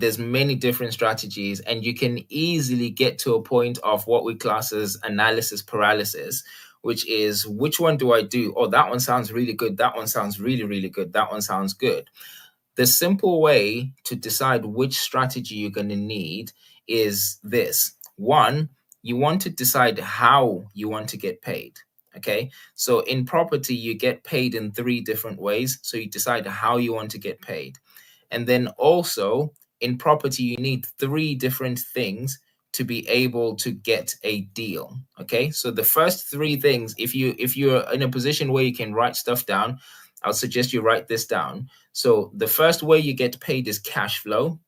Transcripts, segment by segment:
there's many different strategies, and you can easily get to a point of what we class as analysis paralysis, which is, which one do I do? Oh, that one sounds really good. That one sounds really, really good. That one sounds good. The simple way to decide which strategy you're going to need is this. One, you want to decide how you want to get paid. Okay. So in property, you get paid in 3 different ways. So you decide how you want to get paid. And then also in property, you need 3 different things to be able to get a deal. Okay. So the first 3 things, if you're in a position where you can write stuff down, I'll suggest you write this down. So the first way you get paid is cash flow.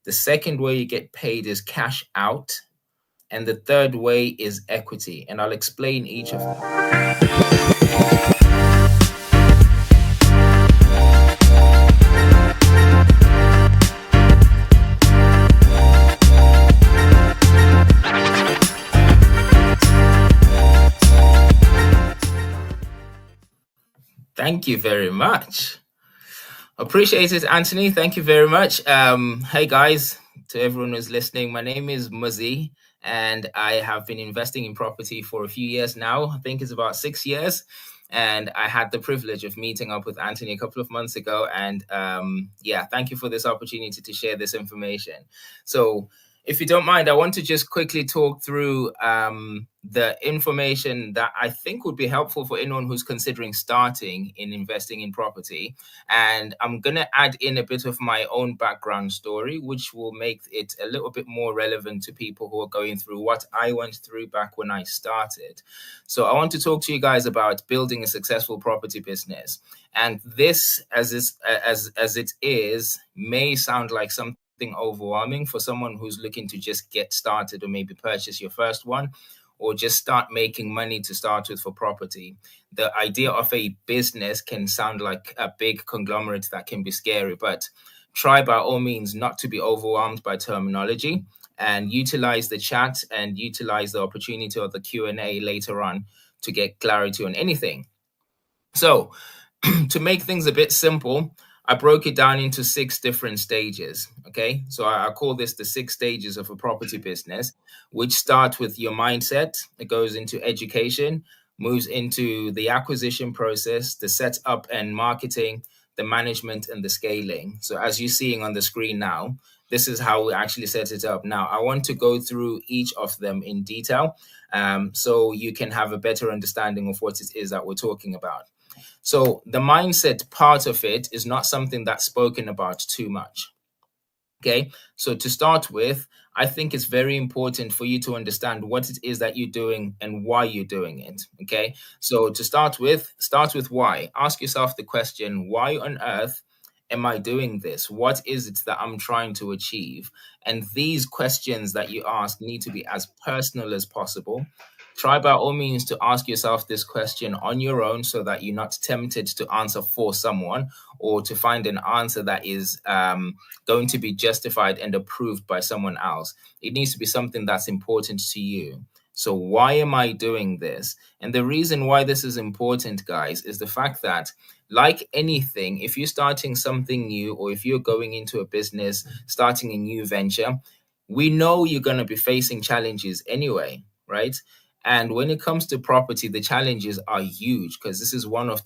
The second way you get paid is cash out. And the third way is equity. And I'll explain each of them. Thank you very much. Appreciate it, Anthony. Thank you very much. Hey guys, to everyone who's listening, my name is Muzzie, and I have been investing in property for a few years now. I think it's about 6 years. And I had the privilege of meeting up with Anthony a couple of months ago. And yeah, thank you for this opportunity to share this information. So if you don't mind, I want to just quickly talk through the information that I think would be helpful for anyone who's considering starting in investing in property. And I'm going to add in a bit of my own background story, which will make it a little bit more relevant to people who are going through what I went through back when I started. So I want to talk to you guys about building a successful property business. And this, as it is, may sound like something overwhelming for someone who's looking to just get started or maybe purchase your first one, or just start making money to start with for property. The idea of a business can sound like a big conglomerate that can be scary, but try by all means not to be overwhelmed by terminology, and utilize the chat and utilize the opportunity of the Q&A later on to get clarity on anything. So to make things a bit simple, I broke it down into 6 different stages. Okay. So I call this the 6 stages of a property business, which start with your mindset. It goes into education, moves into the acquisition process, the setup and marketing, the management, and the scaling. So as you're seeing on the screen now, this is how we actually set it up. Now, I want to go through each of them in detail so you can have a better understanding of what it is that we're talking about. So the mindset part of it is not something that's spoken about too much. Okay, so to start with, I think it's very important for you to understand what it is that you're doing and why you're doing it. Okay, so to start with why. Ask yourself the question, why on earth am I doing this? What is it that I'm trying to achieve? And these questions that you ask need to be as personal as possible. Try by all means to ask yourself this question on your own so that you're not tempted to answer for someone or to find an answer that is going to be justified and approved by someone else. It needs to be something that's important to you. So why am I doing this? And the reason why this is important, guys, is the fact that, like anything, if you're starting something new or if you're going into a business, starting a new venture, we know you're going to be facing challenges anyway, right? And when it comes to property, the challenges are huge because this is one of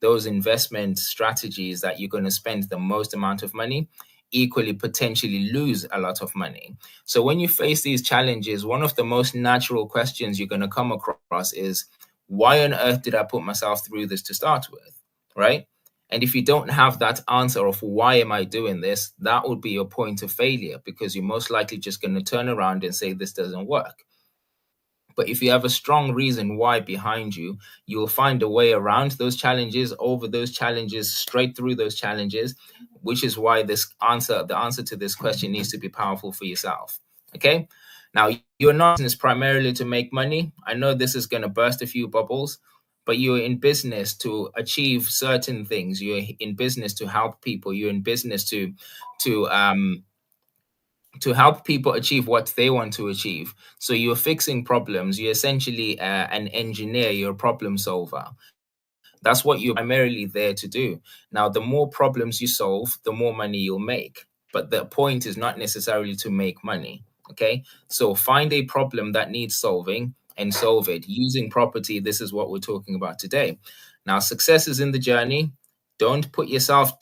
those investment strategies that you're going to spend the most amount of money, equally potentially lose a lot of money. So when you face these challenges, one of the most natural questions you're going to come across is, why on earth did I put myself through this to start with, right? And if you don't have that answer of why am I doing this, that would be your point of failure, because you're most likely just going to turn around and say this doesn't work. But if you have a strong reason why behind you, you will find a way around those challenges, over those challenges, straight through those challenges, which is why the answer to this question needs to be powerful for yourself. Okay. Now, you're not in business primarily to make money. I know this is going to burst a few bubbles, but you're in business to achieve certain things. You're in business to help people. You're in business to help people achieve what they want to achieve. So you're fixing problems. You're essentially an engineer. You're a problem solver. That's what you're primarily there to do. Now, the more problems you solve, the more money you'll make. but the point is not necessarily to make money. Okay, so find a problem that needs solving and solve it using property. This is what we're talking about today. Now, success is in the journey. Don't put yourself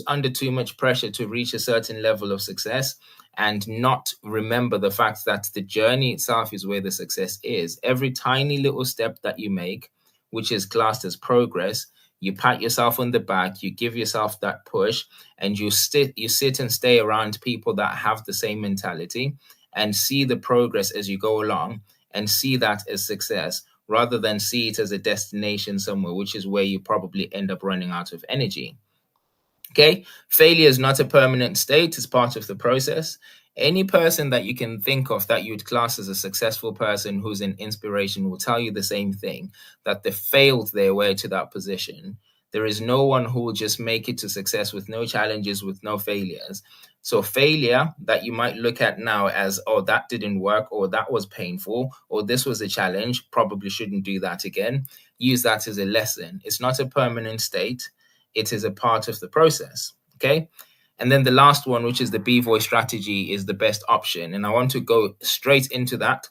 under too much pressure to reach a certain level of success, and not remember the fact that the journey itself is where the success is. Every tiny little step that you make, which is classed as progress, you pat yourself on the back, you give yourself that push, and you sit and stay around people that have the same mentality and see the progress as you go along and see that as success, rather than see it as a destination somewhere, which is where you probably end up running out of energy. Okay, failure is not a permanent state, it's part of the process. Any person that you can think of that you'd class as a successful person who's an inspiration will tell you the same thing, that they failed their way to that position. There is no one who will just make it to success with no challenges, with no failures. So, failure that you might look at now as, oh, that didn't work, or that was painful, or this was a challenge, probably shouldn't do that again. Use that as a lesson. It's not a permanent state, it is a part of the process. Okay. And then the last one, which is the B voice strategy, is the best option. And I want to go straight into that.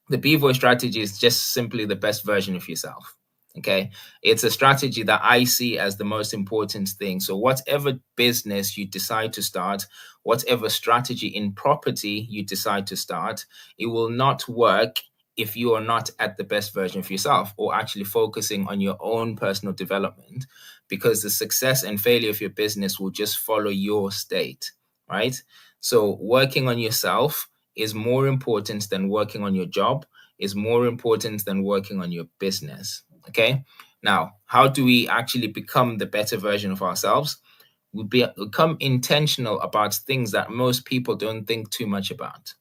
The B voice strategy is just simply the best version of yourself. Okay. It's a strategy that I see as the most important thing. So, whatever business you decide to start, whatever strategy in property you decide to start, it will not work if you are not at the best version of yourself, or actually focusing on your own personal development, because the success and failure of your business will just follow your state, right? So, working on yourself is more important than working on your job, is more important than working on your business. Okay. Now, how do we actually become the better version of ourselves? We become intentional about things that most people don't think too much about.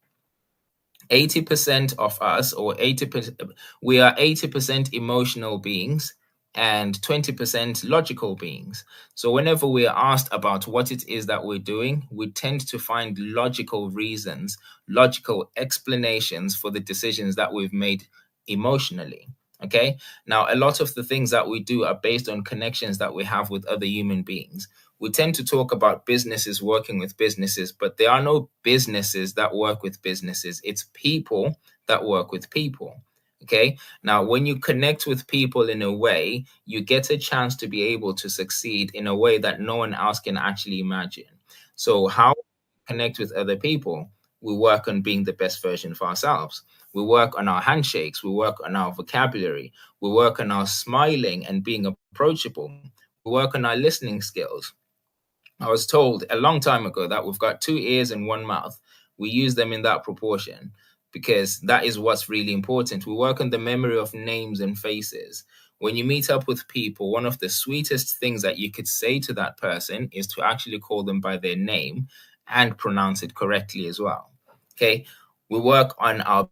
80% of us, or 80%, we are 80% emotional beings and 20% logical beings. So whenever we are asked about what it is that we're doing, we tend to find logical reasons, logical explanations for the decisions that we've made emotionally. Okay. Now, a lot of the things that we do are based on connections that we have with other human beings. We tend to talk about businesses working with businesses, but there are no businesses that work with businesses. It's people that work with people. Okay. Now, when you connect with people in a way, you get a chance to be able to succeed in a way that no one else can actually imagine. So, how connect with other people? We work on being the best version of ourselves. We work on our handshakes. We work on our vocabulary. We work on our smiling and being approachable. We work on our listening skills. I was told a long time ago that we've got 2 ears and 1 mouth. We use them in that proportion because that is what's really important. We work on the memory of names and faces. When you meet up with people, one of the sweetest things that you could say to that person is to actually call them by their name and pronounce it correctly as well. Okay. We work on our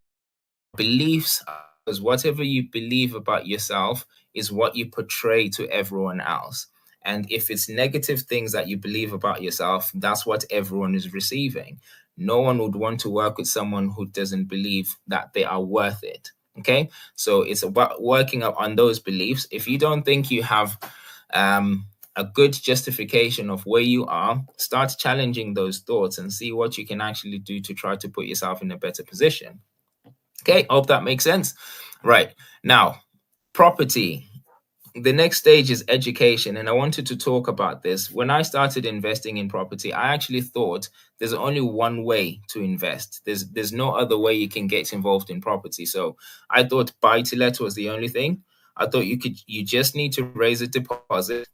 beliefs, because whatever you believe about yourself is what you portray to everyone else. And if it's negative things that you believe about yourself, that's what everyone is receiving. No one would want to work with someone who doesn't believe that they are worth it. Okay. So it's about working up on those beliefs. If you don't think you have a good justification of where you are, start challenging those thoughts and see what you can actually do to try to put yourself in a better position. Okay, hope that makes sense. Right. Now, property. The next stage is education. And I wanted to talk about this. When I started investing in property, I actually thought there's only one way to invest. There's no other way you can get involved in property. So I thought buy to let was the only thing. I thought you just need to raise a deposit,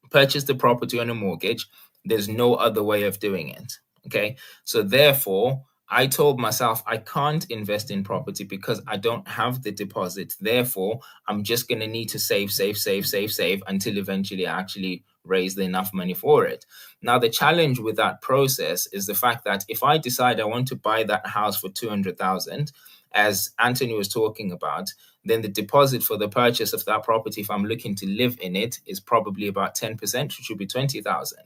purchase the property on a mortgage. There's no other way of doing it. Okay. So therefore, I told myself I can't invest in property because I don't have the deposit. Therefore, I'm just going to need to save until eventually I actually raise enough money for it. Now, the challenge with that process is the fact that if I decide I want to buy that house for 200,000, as Anthony was talking about, then the deposit for the purchase of that property, if I'm looking to live in it, is probably about 10%, which would be 20,000.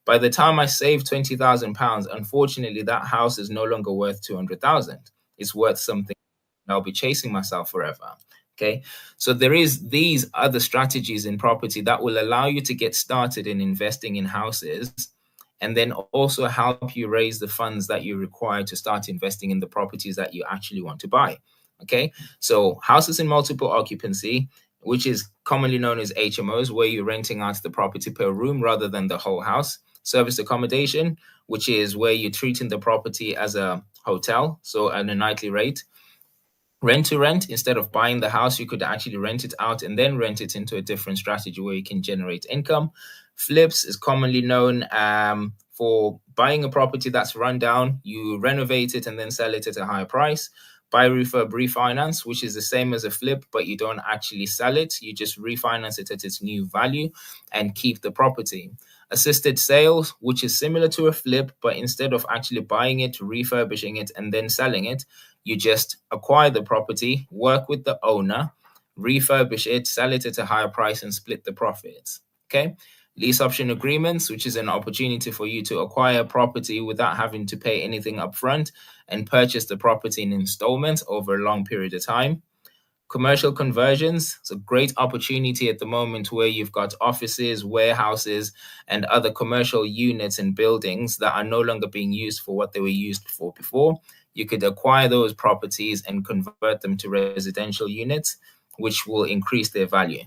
By the time I save £20,000, unfortunately, that house is no longer worth 200,000. It's worth something. I'll be chasing myself forever. Okay. So there is these other strategies in property that will allow you to get started in investing in houses and then also help you raise the funds that you require to start investing in the properties that you actually want to buy. Okay, so houses in multiple occupancy, which is commonly known as HMOs, where you're renting out the property per room rather than the whole house. Service accommodation, which is where you're treating the property as a hotel, so at a nightly rate. Rent to rent, instead of buying the house, you could actually rent it out and then rent it into a different strategy where you can generate income. Flips is commonly known for buying a property that's run down, you renovate it and then sell it at a higher price. Buy, refurb, refinance, which is the same as a flip, but you don't actually sell it. You just refinance it at its new value and keep the property. Assisted sales, which is similar to a flip, but instead of actually buying it, refurbishing it, and then selling it, you just acquire the property, work with the owner, refurbish it, sell it at a higher price, and split the profits. Okay. Lease option agreements, which is an opportunity for you to acquire property without having to pay anything upfront and purchase the property in installments over a long period of time. Commercial conversions, it's a great opportunity at the moment where you've got offices, warehouses, and other commercial units and buildings that are no longer being used for what they were used for before. You could acquire those properties and convert them to residential units, which will increase their value.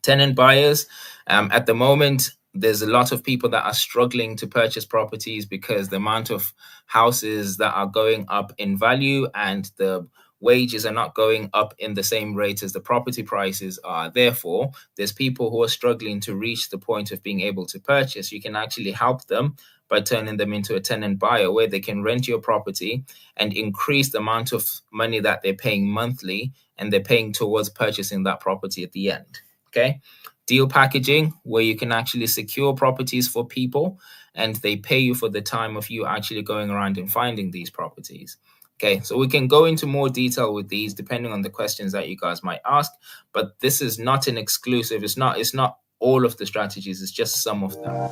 Tenant buyers, at the moment, there's a lot of people that are struggling to purchase properties because the amount of houses that are going up in value and the wages are not going up in the same rate as the property prices are. Therefore, there's people who are struggling to reach the point of being able to purchase. You can actually help them by turning them into a tenant buyer where they can rent your property and increase the amount of money that they're paying monthly, and they're paying towards purchasing that property at the end. Okay. Deal packaging, where you can actually secure properties for people and they pay you for the time of you actually going around and finding these properties. Okay, so we can go into more detail with these depending on the questions that you guys might ask, but this is not an exclusive. It's not all of the strategies, it's just some of them.